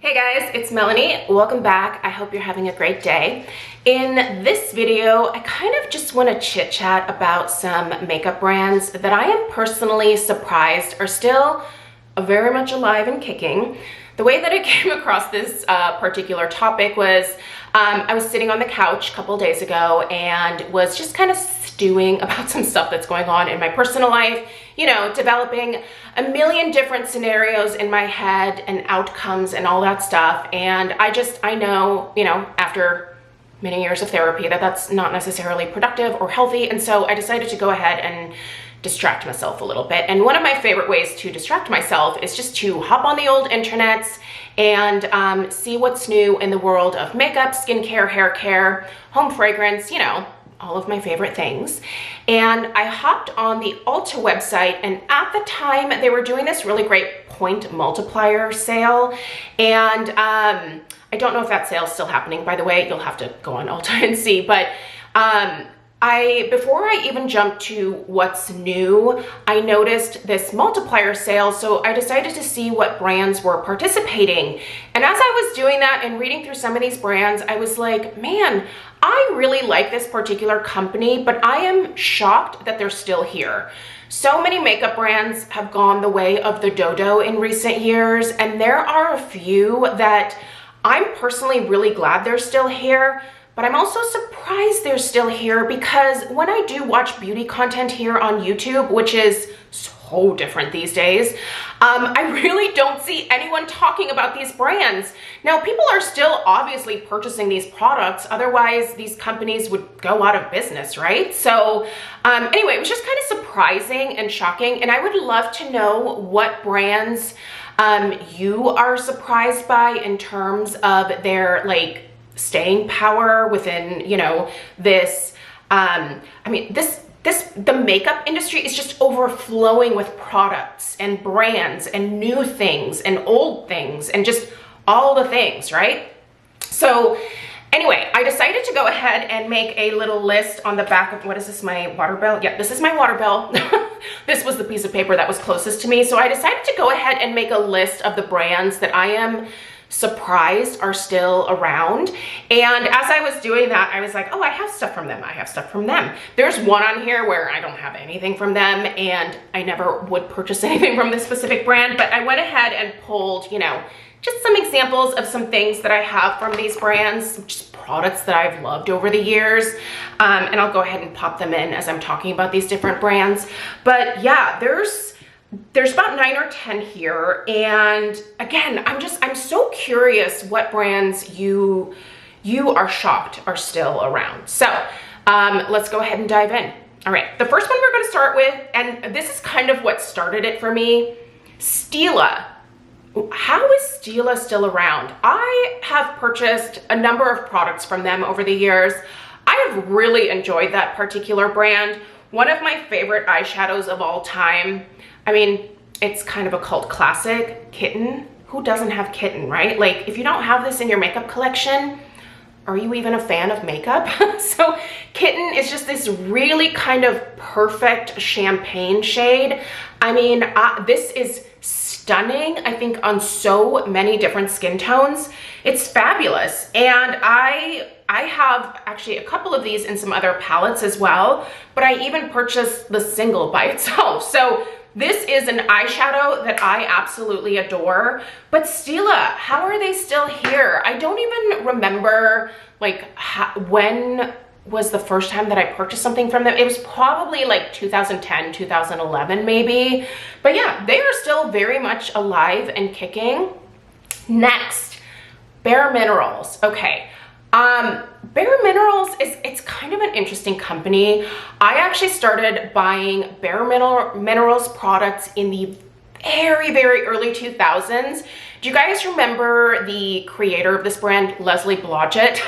Hey guys, it's Melanie. Welcome back. I hope you're having a great day. In this video, I kind of just want to chit chat about some makeup brands that I am personally surprised are still very much alive and kicking. The way that I came across this particular topic was I was sitting on the couch a couple days ago and was just kind of stewing about some stuff that's going on in my personal life, you know, developing a million different scenarios in my head and outcomes and all that stuff. And I know, you know, after many years of therapy that that's not necessarily productive or healthy. And so I decided to go ahead and distract myself a little bit. And one of my favorite ways to distract myself is just to hop on the old internets and see what's new in the world of makeup, skincare, hair care, home fragrance, you know, all of my favorite things. And I hopped on the Ulta website, and at the time they were doing this really great point multiplier sale. And I don't know if that sale is still happening, by the way. You'll have to go on Ulta and see. But before I even jumped to what's new, I noticed this multiplier sale, so I decided to see what brands were participating. And as I was doing that and reading through some of these brands, I was like, man, I really like this particular company, but I am shocked that they're still here. So many makeup brands have gone the way of the dodo in recent years, and there are a few that I'm personally really glad they're still here. But I'm also surprised they're still here because when I do watch beauty content here on YouTube, which is so different these days, I really don't see anyone talking about these brands. Now, people are still obviously purchasing these products, otherwise these companies would go out of business, right? So anyway, it was just kind of surprising and shocking, and I would love to know what brands you are surprised by in terms of their staying power within, you know, this, the makeup industry is just overflowing with products and brands and new things and old things and just all the things, right? So anyway, I decided to go ahead and make a little list on the back of, what is this, my water bill? Yeah, this is my water bill. This was the piece of paper that was closest to me. So I decided to go ahead and make a list of the brands that I am surprised are still around. And as I was doing that, I was like, oh, I have stuff from them. I have stuff from them. There's one on here where I don't have anything from them, and I never would purchase anything from this specific brand, but I went ahead and pulled, you know, just some examples of some things that I have from these brands, just products that I've loved over the years. And I'll go ahead and pop them in as I'm talking about these different brands. But yeah, there's about 9 or 10 here. And again, I'm so curious what brands you are shocked are still around. So let's go ahead and dive in. All right, the first one we're going to start with, and this is kind of what started it for me, Stila. How is Stila still around? I have purchased a number of products from them over the years. I have really enjoyed that particular brand. One of my favorite eyeshadows of all time. I mean, it's kind of a cult classic, Kitten. Who doesn't have Kitten, right? Like, if you don't have this in your makeup collection, are you even a fan of makeup? So Kitten is just this really kind of perfect champagne shade. I mean, this is stunning, I think, on so many different skin tones. It's fabulous. And I have actually a couple of these in some other palettes as well, but I even purchased the single by itself. So this is an eyeshadow that I absolutely adore. But Stila, how are they still here? I don't even remember when was the first time that I purchased something from them. It was probably like 2010, 2011 maybe. But yeah, they are still very much alive and kicking. Next, Bare Minerals. Okay. Bare Minerals it's kind of an interesting company. I actually started buying Bare Minerals products in the very, very early 2000s. Do you guys remember the creator of this brand, Leslie Blodgett?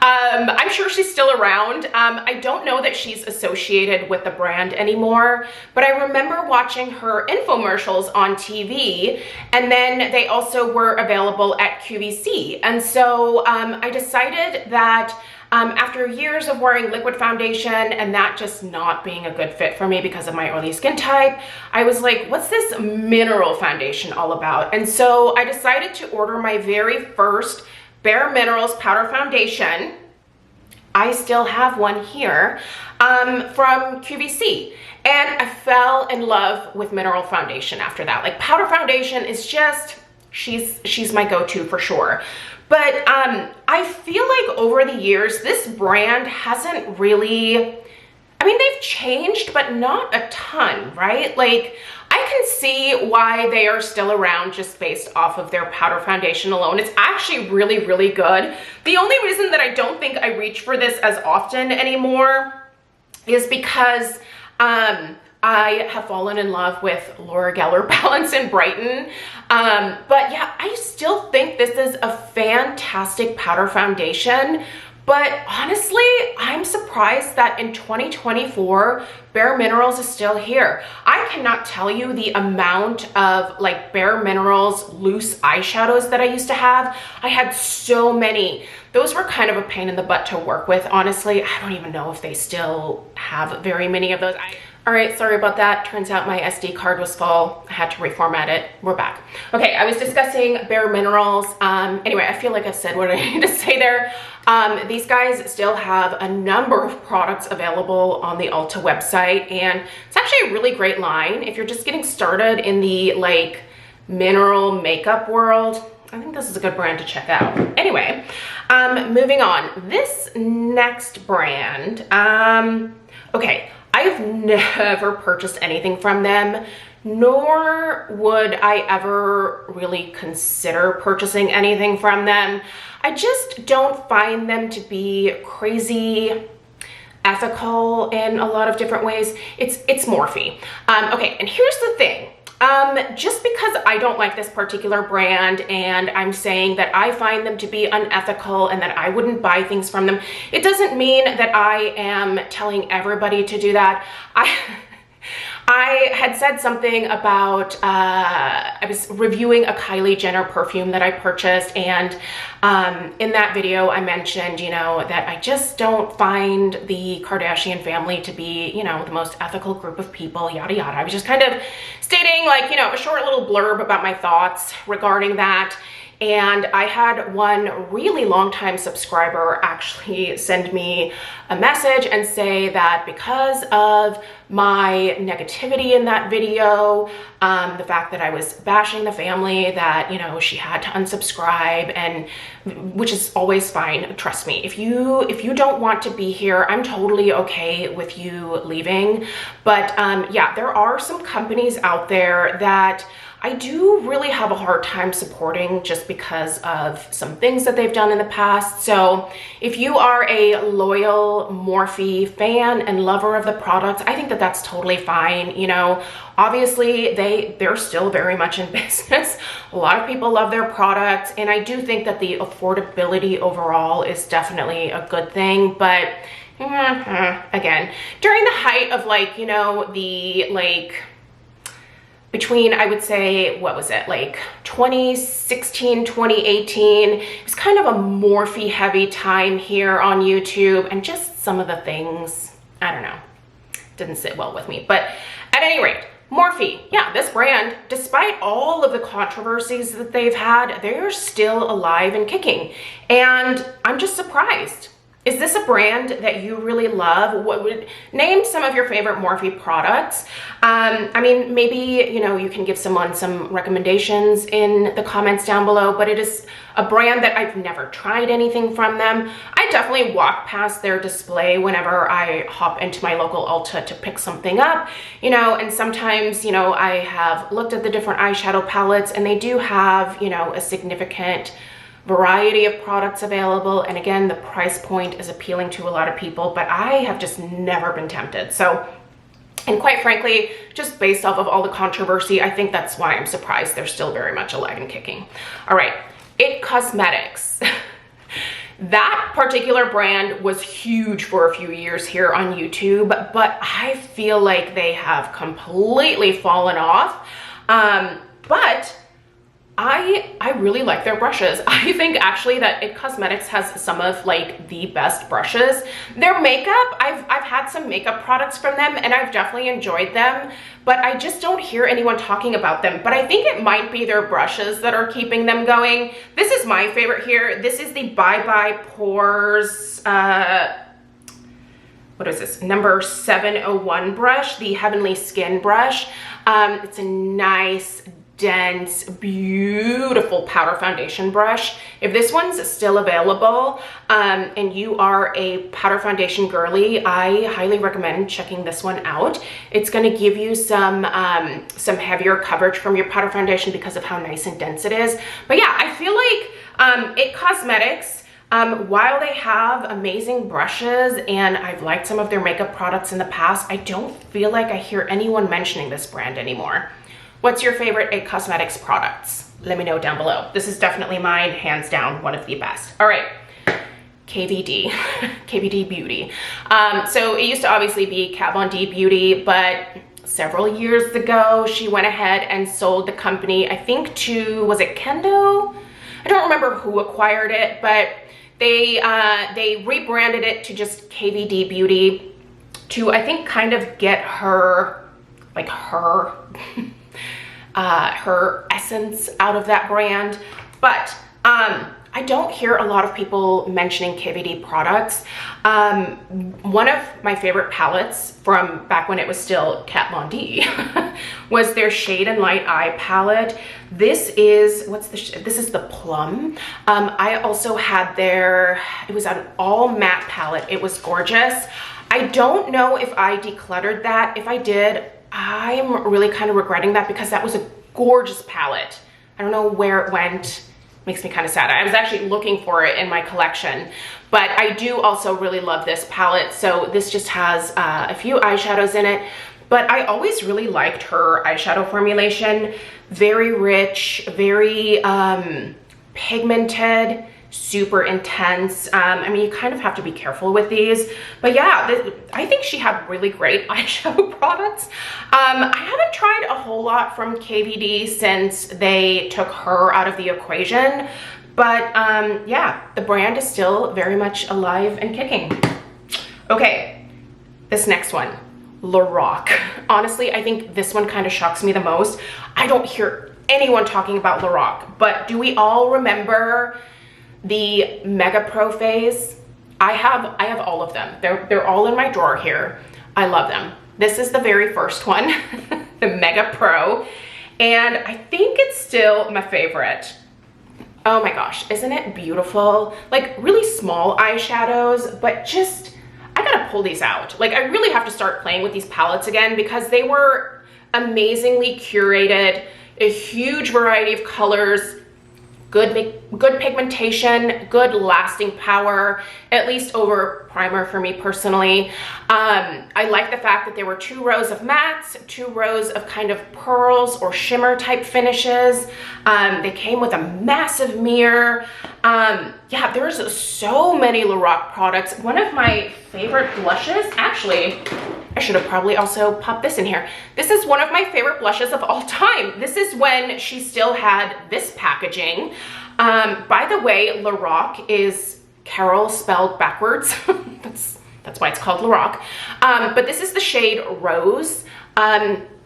I'm sure she's still around. I don't know that she's associated with the brand anymore, but I remember watching her infomercials on TV, and then they also were available at QVC. And so I decided that after years of wearing liquid foundation and that just not being a good fit for me because of my oily skin type, I was like, what's this mineral foundation all about? And so I decided to order my very first Bare Minerals powder foundation. I still have one here from QVC. And I fell in love with mineral foundation after that. Like, powder foundation is just, she's my go-to for sure. But I feel like over the years, this brand hasn't really, I mean, they've changed, but not a ton, right? Like, I can see why they are still around just based off of their powder foundation alone. It's actually really, really good. The only reason that I don't think I reach for this as often anymore is because I have fallen in love with Laura Geller Balance and Brighten. But yeah, I still think this is a fantastic powder foundation. But honestly, I'm surprised that in 2024, Bare Minerals is still here. I cannot tell you the amount of like Bare Minerals loose eyeshadows that I used to have. I had so many. Those were kind of a pain in the butt to work with, honestly. I don't even know if they still have very many of those. All right, sorry about that. Turns out my SD card was full. I had to reformat it. We're back. Okay, I was discussing Bare Minerals. Anyway, I feel like I've said what I need to say there. These guys still have a number of products available on the Ulta website, and it's actually a really great line. If you're just getting started in the like mineral makeup world, I think this is a good brand to check out. Anyway, moving on. This next brand, okay, I've never purchased anything from them, nor would I ever really consider purchasing anything from them. I just don't find them to be crazy ethical in a lot of different ways. It's Morphe. Okay, and here's the thing. Just because I don't like this particular brand and I'm saying that I find them to be unethical and that I wouldn't buy things from them, it doesn't mean that I am telling everybody to do that. I had said something about, I was reviewing a Kylie Jenner perfume that I purchased, and in that video I mentioned, you know, that I just don't find the Kardashian family to be, you know, the most ethical group of people, yada yada. I was just kind of stating, like, you know, a short little blurb about my thoughts regarding that. And I had one really long time subscriber actually send me a message and say that because of my negativity in that video, the fact that I was bashing the family, that, you know, she had to unsubscribe, and which is always fine. Trust me, if you don't want to be here, I'm totally okay with you leaving. But yeah, there are some companies out there that I do really have a hard time supporting just because of some things that they've done in the past. So if you are a loyal Morphe fan and lover of the products, I think that that's totally fine. You know, obviously they're still very much in business. A lot of people love their products, and I do think that the affordability overall is definitely a good thing. But again, during the height of, like, you know, the like between, I would say, what was it, like 2016, 2018, it was kind of a Morphe heavy time here on YouTube, and just some of the things, I don't know, didn't sit well with me. But at any rate, Morphe, yeah, this brand, despite all of the controversies that they've had, they're still alive and kicking, and I'm just surprised. Is this a brand that you really love? What would name some of your favorite Morphe products? I mean, maybe, you know, you can give someone some recommendations in the comments down below, but it is a brand that I've never tried anything from them. I definitely walk past their display whenever I hop into my local Ulta to pick something up, you know, and sometimes, you know, I have looked at the different eyeshadow palettes, and they do have, you know, a significant variety of products available, and again, the price point is appealing to a lot of people, but I have just never been tempted. So, and quite frankly, just based off of all the controversy, I think that's why I'm surprised they're still very much alive and kicking. All right, IT Cosmetics. That particular brand was huge for a few years here on YouTube, but I feel like they have completely fallen off. But I really like their brushes. I think actually that IT Cosmetics has some of like the best brushes. Their makeup, I've had some makeup products from them and I've definitely enjoyed them, but I just don't hear anyone talking about them. But I think it might be their brushes that are keeping them going. This is my favorite here. This is the Bye Bye Pores, what is this, number 701 brush, the Heavenly Skin brush. It's a nice, dense, beautiful powder foundation brush. If this one's still available and you are a powder foundation girly, I highly recommend checking this one out. It's going to give you some heavier coverage from your powder foundation because of how nice and dense it is. But yeah, I feel like IT Cosmetics, while they have amazing brushes and I've liked some of their makeup products in the past, I don't feel like I hear anyone mentioning this brand anymore. What's your favorite IT Cosmetics products? Let me know down below. This is definitely mine, hands down, one of the best. All right, KVD, KVD Beauty. So it used to obviously be Kat Von D Beauty, but several years ago, she went ahead and sold the company, I think to, was it Kendo? I don't remember who acquired it, but they rebranded it to just KVD Beauty to, I think, kind of get her, like her essence out of that brand. But I don't hear a lot of people mentioning KVD products. One of my favorite palettes from back when it was still Kat Von D was their Shade and Light Eye palette. This is, this is the Plum. I also had their, it was an all matte palette. It was gorgeous. I don't know if I decluttered that. If I did, I'm really kind of regretting that because that was a gorgeous palette. I don't know where it went. Makes me kind of sad. I was actually looking for it in my collection, but I do also really love this palette. So this just has a few eyeshadows in it, but I always really liked her eyeshadow formulation. Very rich, very pigmented, super intense. I mean, you kind of have to be careful with these, but yeah, I think she had really great eyeshadow products. I haven't tried a whole lot from KVD since they took her out of the equation, but yeah, the brand is still very much alive and kicking. Okay, this next one, Lorac. Honestly, I think this one kind of shocks me the most. I don't hear anyone talking about Lorac, but do we all remember the MegaPro phase? I have all of them. They're all in my drawer here. I love them. This is the very first one, the MegaPro, and I think it's still my favorite. Oh my gosh, isn't it beautiful? Like really small eyeshadows, but just, I gotta pull these out. Like I really have to start playing with these palettes again because they were amazingly curated, a huge variety of colors, good pigmentation, good lasting power, at least over primer for me personally. I like the fact that there were 2 rows of mattes, 2 rows of kind of pearls or shimmer type finishes. They came with a massive mirror. Yeah, there's so many Lorac products. One of my favorite blushes, actually, I should have probably also popped this in here. This is one of my favorite blushes of all time. This is when she still had this packaging. By the way, Lorac is Carol spelled backwards. That's why it's called Lorac. But this is the shade Rose.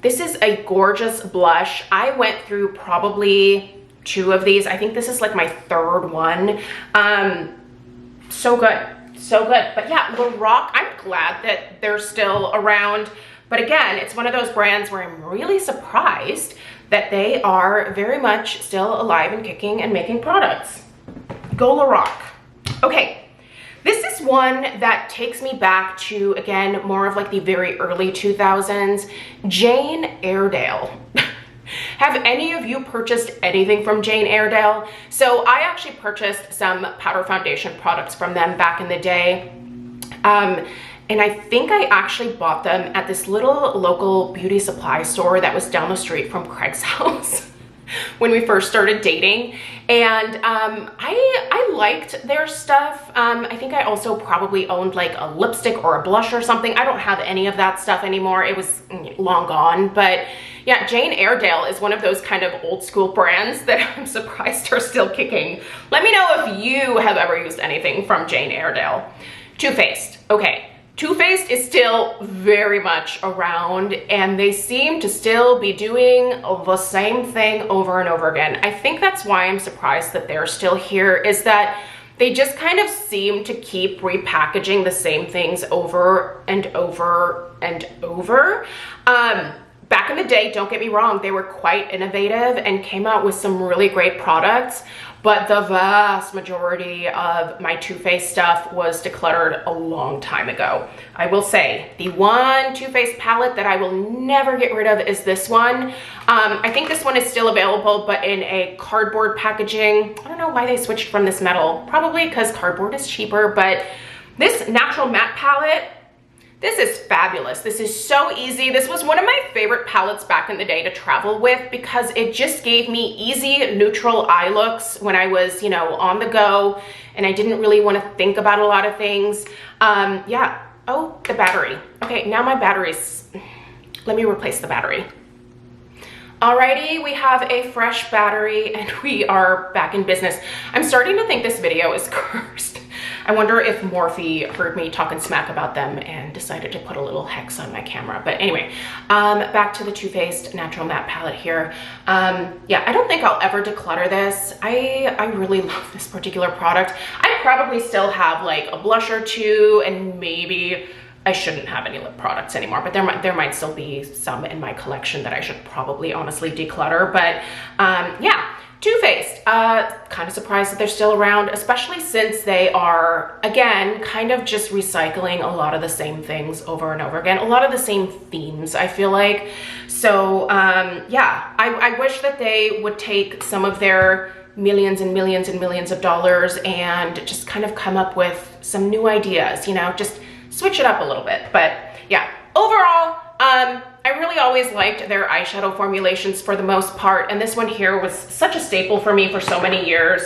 This is a gorgeous blush. I went through probably 2 of these. I think this is like my 3rd one. So good. So good. But yeah, Lorac, I'm glad that they're still around. But again, it's one of those brands where I'm really surprised that they are very much still alive and kicking and making products. Go Lorac. Okay, this is one that takes me back to, again, more of like the very early 2000s, Jane Iredale. Have any of you purchased anything from Jane Iredale? So I actually purchased some powder foundation products from them back in the day. And I think I actually bought them at this little local beauty supply store that was down the street from Craig's house. when we first started dating, and I liked their stuff. I think I also probably owned like a lipstick or a blush or something. I don't have any of that stuff anymore. It was long gone, but yeah, Jane Iredale is one of those kind of old school brands that I'm surprised are still kicking. Let me know if you have ever used anything from Jane Iredale. Too Faced. Okay. Too Faced is still very much around, and they seem to still be doing the same thing over and over again. I think that's why I'm surprised that they're still here, is that they just kind of seem to keep repackaging the same things over and over and over. Back in the day, don't get me wrong, they were quite innovative and came out with some really great products, but the vast majority of my Too Faced stuff was decluttered a long time ago. I will say, the one Too Faced palette that I will never get rid of is this one. I think this one is still available, but in a cardboard packaging. I don't know why they switched from this metal. Probably because cardboard is cheaper, but this natural matte palette, this is fabulous. This is so easy. This was one of my favorite palettes back in the day to travel with because it just gave me easy, neutral eye looks when I was, you know, on the go and I didn't really want to think about a lot of things. Yeah. Oh, the battery. Okay, now my battery's, let me replace the battery. Alrighty, we have a fresh battery and we are back in business. I'm starting to think this video is cursed. I wonder if Morphe heard me talking smack about them and decided to put a little hex on my camera. But anyway, back to the Too Faced Natural Matte Palette here. Yeah, I don't think I'll ever declutter this. I really love this particular product. I probably still have like a blush or two, and maybe I shouldn't have any lip products anymore, but there might still be some in my collection that I should probably honestly declutter. But yeah. Too Faced, kind of surprised that they're still around, especially since they are, again, kind of just recycling a lot of the same things over and over again, a lot of the same themes, I feel like. So, yeah, I wish that they would take some of their millions and millions and millions of dollars and just kind of come up with some new ideas, you know, just switch it up a little bit. But yeah, overall, I really always liked their eyeshadow formulations for the most part, and this one here was such a staple for me for so many years.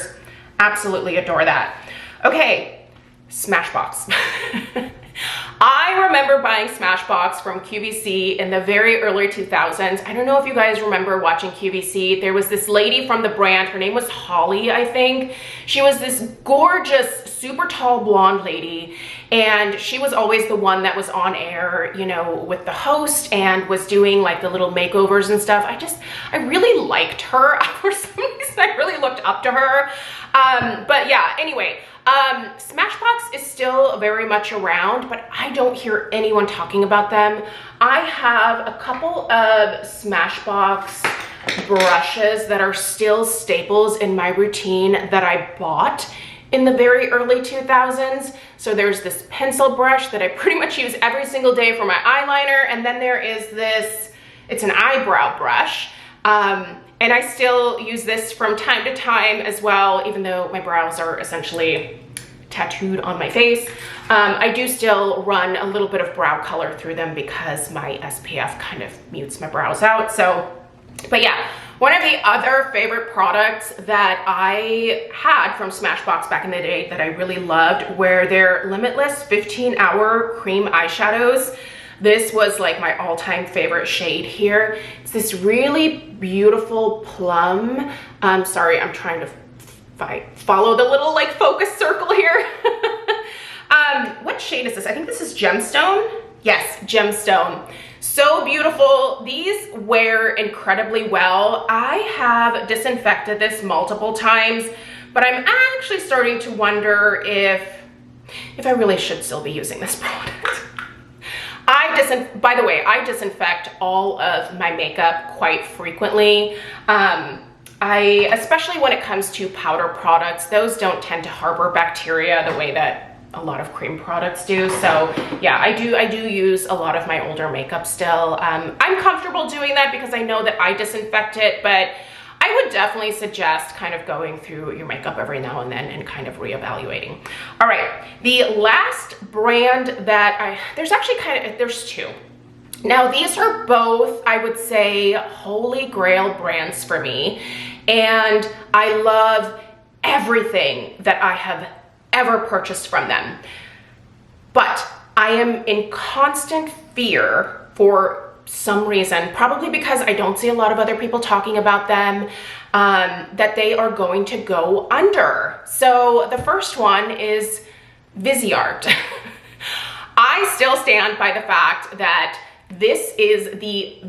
Absolutely adore that. Okay, Smashbox. I remember buying Smashbox from QVC in the very early 2000s. I don't know if you guys remember watching QVC. There was this lady from the brand, her name was Holly, I think. She was this gorgeous, super tall blonde lady, and she was always the one that was on air, you know, with the host and was doing like the little makeovers and stuff. I really liked her. For some reason, I really looked up to her. But yeah, anyway, Smashbox is still very much around, but I don't hear anyone talking about them. I have a couple of Smashbox brushes that are still staples in my routine that I bought in the very early 2000s. So there's this pencil brush that I pretty much use every single day for my eyeliner, and then there is this, it's an eyebrow brush. And I still use this from time to time as well, even though my brows are essentially tattooed on my face. I do still run a little bit of brow color through them because my SPF kind of mutes my brows out. So, but yeah, one of the other favorite products that I had from Smashbox back in the day that I really loved were their Limitless 15-hour cream eyeshadows. This was like my all-time favorite shade here. It's this really beautiful plum. Sorry, I'm trying to follow the little like focus circle here. What shade is this? I think this is Gemstone. Yes, Gemstone. So beautiful. These wear incredibly well. I have disinfected this multiple times, but I'm actually starting to wonder if I really should still be using this product. By the way, I disinfect all of my makeup quite frequently. Especially when it comes to powder products, those don't tend to harbor bacteria the way that a lot of cream products do. So yeah, I do use a lot of my older makeup still. I'm comfortable doing that because I know that I disinfect it, but I would definitely suggest kind of going through your makeup every now and then and kind of reevaluating. All right, the last brand that there's two. Now, these are both, I would say, holy grail brands for me, and I love everything that I have ever purchased from them. But I am in constant fear for some reason, probably because I don't see a lot of other people talking about them, that they are going to go under. So the first one is Viseart. I still stand by the fact that this is the,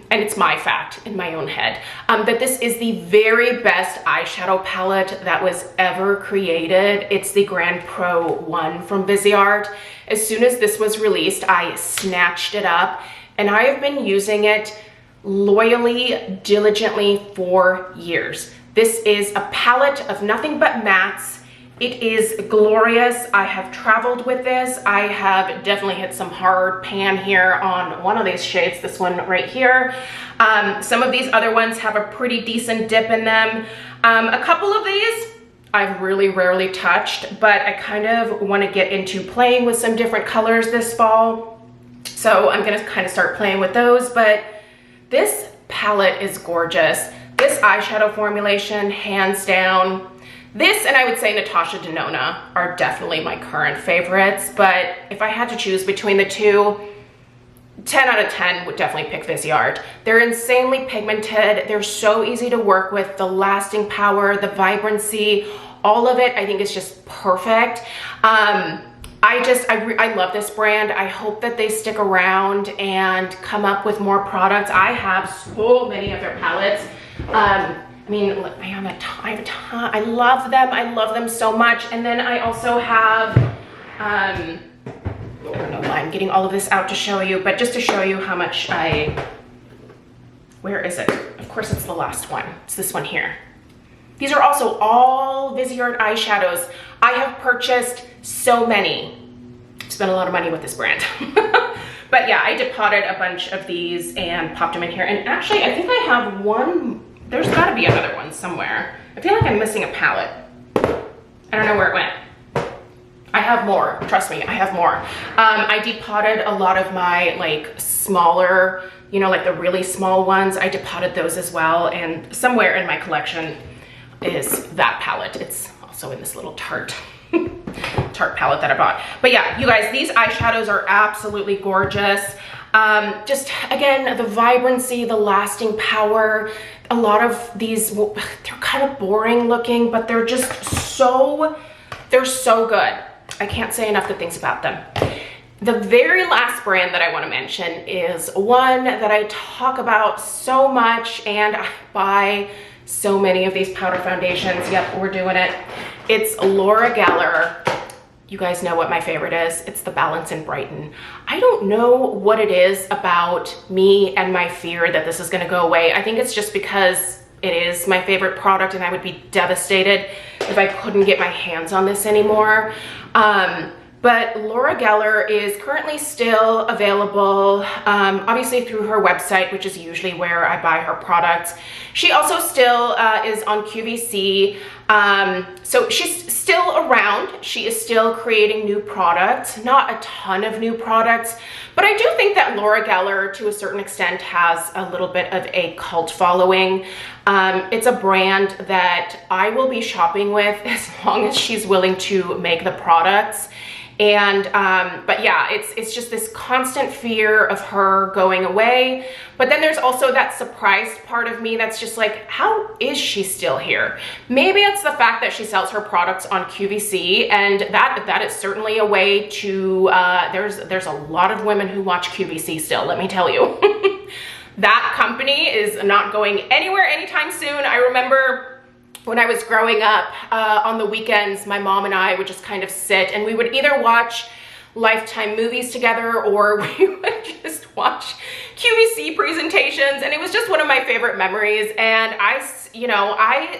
and it's my fact in my own head, that this is the very best eyeshadow palette that was ever created. It's the Grand Pro 1 from Viseart. As soon as this was released, I snatched it up, and I have been using it loyally, diligently for years. This is a palette of nothing but mattes. It is glorious. I have traveled with this. I have definitely hit some hard pan here on one of these shades, this one right here. Some of these other ones have a pretty decent dip in them. A couple of these I've really rarely touched, but I kind of want to get into playing with some different colors this fall. So I'm gonna kind of start playing with those, but this palette is gorgeous. This eyeshadow formulation, hands down. This, and I would say Natasha Denona, are definitely my current favorites, but if I had to choose between the two, 10 out of 10 would definitely pick Viseart. They're insanely pigmented. They're so easy to work with. The lasting power, the vibrancy, all of it, I think is just perfect. I love this brand. I hope that they stick around and come up with more products. I have so many of their palettes. I mean, I have a ton. I love them. I love them so much. And then I also have, I don't know why I'm getting all of this out to show you, but just to show you how much where is it? Of course, it's the last one. It's this one here. These are also all Viseart eyeshadows. I have purchased so many. I've spent a lot of money with this brand. But yeah, I depotted a bunch of these and popped them in here. And actually, I think I have one. There's got to be another one somewhere. I feel like I'm missing a palette. I don't know where it went. I have more. Trust me, I have more. I depotted a lot of my like smaller, you know, like the really small ones. I depotted those as well. And somewhere in my collection is that palette. It's also in this little Tarte palette that I bought. But yeah, you guys, these eyeshadows are absolutely gorgeous. Just again, the vibrancy, the lasting power. A lot of these, they're kind of boring looking, but they're just they're so good. I can't say enough good things about them. The very last brand that I want to mention is one that I talk about so much, and I buy so many of these powder foundations. Yep, we're doing it. It's Lorac. You guys know what my favorite is. It's the Balance and Brighten. I don't know what it is about me and my fear that this is gonna go away. I think it's just because it is my favorite product, and I would be devastated if I couldn't get my hands on this anymore. But Lorac is currently still available, obviously through her website, which is usually where I buy her products. She also still is on QVC. So she's still around. She is still creating new products, not a ton of new products, but I do think that Lorac to a certain extent has a little bit of a cult following. It's a brand that I will be shopping with as long as she's willing to make the products. And but yeah, it's just this constant fear of her going away. But then there's also that surprised part of me that's just like, how is she still here? Maybe it's the fact that she sells her products on QVC, and that is certainly a way to there's a lot of women who watch QVC still, let me tell you. That company is not going anywhere anytime soon. I remember when I was growing up, on the weekends, my mom and I would just kind of sit and we would either watch Lifetime movies together, or we would just watch QVC presentations, and it was just one of my favorite memories. And I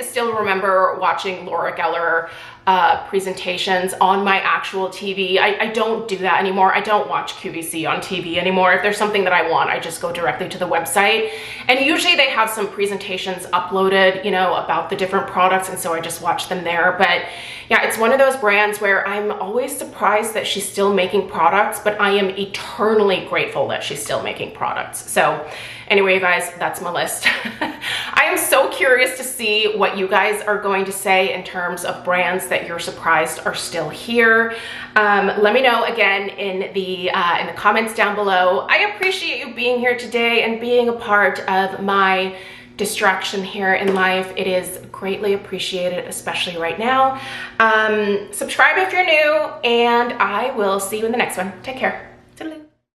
still remember watching Laura Geller presentations on my actual TV. I don't do that anymore. I don't watch QVC on TV anymore. If there's something that I want, I just go directly to the website. And usually they have some presentations uploaded, about the different products, and so I just watch them there. But yeah, it's one of those brands where I'm always surprised that she's still making products, but I am eternally grateful that she's still making products. So anyway, guys, that's my list. I am so curious to see what you guys are going to say in terms of brands that you're surprised are still here. Let me know again in the comments down below. I appreciate you being here today and being a part of my distraction here in life. It is greatly appreciated, especially right now. Subscribe if you're new, and I will see you in the next one. Take care.